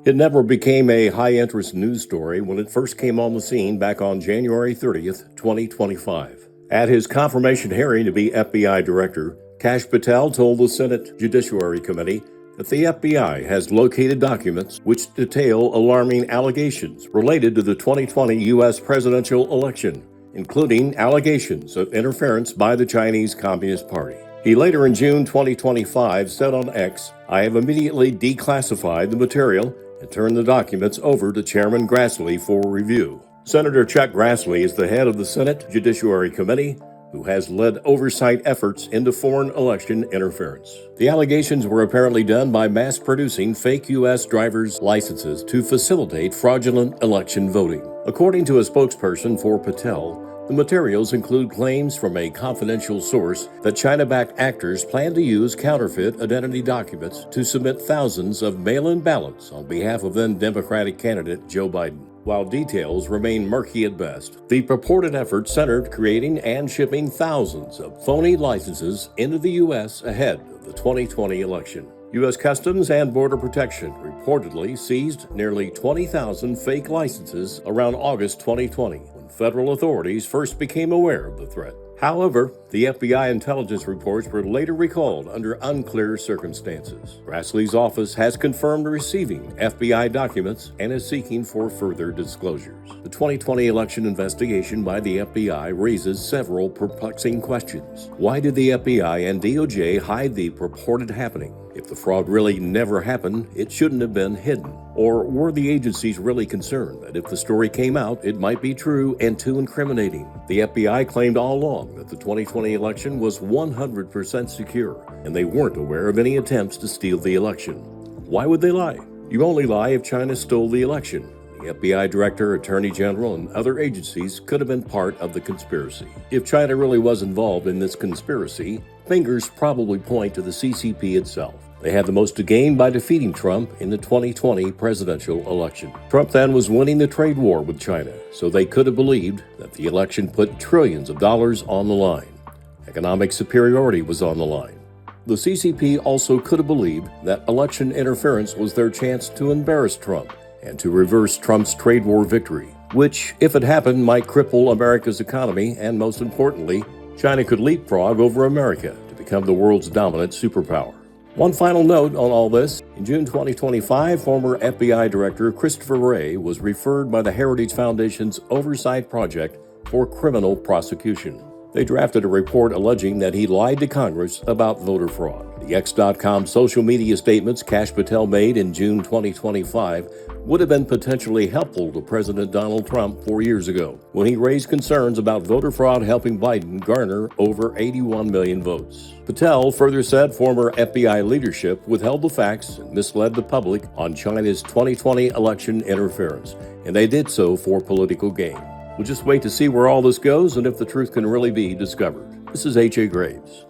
It never became a high-interest news story when it first came on the scene back on January 30th, 2025. At his confirmation hearing to be FBI director, Kash Patel told the Senate Judiciary Committee that the FBI has located documents which detail alarming allegations related to the 2020 U.S. presidential election, including allegations of interference by the Chinese Communist Party. He later in June 2025 said on X, "I have immediately declassified the material and turned the documents over to Chairman Grassley for review." Senator Chuck Grassley is the head of the Senate Judiciary Committee, who has led oversight efforts into foreign election interference. The allegations were apparently done by mass-producing fake U.S. driver's licenses to facilitate fraudulent election voting. According to a spokesperson for Patel, the materials include claims from a confidential source that China-backed actors plan to use counterfeit identity documents to submit thousands of mail-in ballots on behalf of then Democratic candidate Joe Biden. While details remain murky at best, the purported effort centered creating and shipping thousands of phony licenses into the U.S. ahead of the 2020 election. U.S. Customs and Border Protection reportedly seized nearly 20,000 fake licenses around August 2020, when federal authorities first became aware of the threat. However, the FBI intelligence reports were later recalled under unclear circumstances. Grassley's office has confirmed receiving FBI documents and is seeking for further disclosures. The 2020 election investigation by the FBI raises several perplexing questions. Why did the FBI and DOJ hide the purported happening? If the fraud really never happened, it shouldn't have been hidden. Or were the agencies really concerned that if the story came out, it might be true and too incriminating? The FBI claimed all along that the 2020 election was 100% secure, and they weren't aware of any attempts to steal the election. Why would they lie? You only lie if China stole the election. The FBI director, attorney general, and other agencies could have been part of the conspiracy. If China really was involved in this conspiracy, fingers probably point to the CCP itself. They had the most to gain by defeating Trump in the 2020 presidential election. Trump then was winning the trade war with China, so they could have believed that the election put trillions of dollars on the line. Economic superiority was on the line. The CCP also could have believed that election interference was their chance to embarrass Trump and to reverse Trump's trade war victory, which, if it happened, might cripple America's economy, and most importantly, China could leapfrog over America to become the world's dominant superpower. One final note on all this. In June 2025, former FBI Director Christopher Wray was referred by the Heritage Foundation's Oversight Project for criminal prosecution. They drafted a report alleging that he lied to Congress about voter fraud. The X.com social media statements Kash Patel made in June 2025 would have been potentially helpful to President Donald Trump 4 years ago, when he raised concerns about voter fraud helping Biden garner over 81 million votes. Patel further said former FBI leadership withheld the facts and misled the public on China's 2020 election interference, and they did so for political gain. We'll just wait to see where all this goes and if the truth can really be discovered. This is H.A. Graves.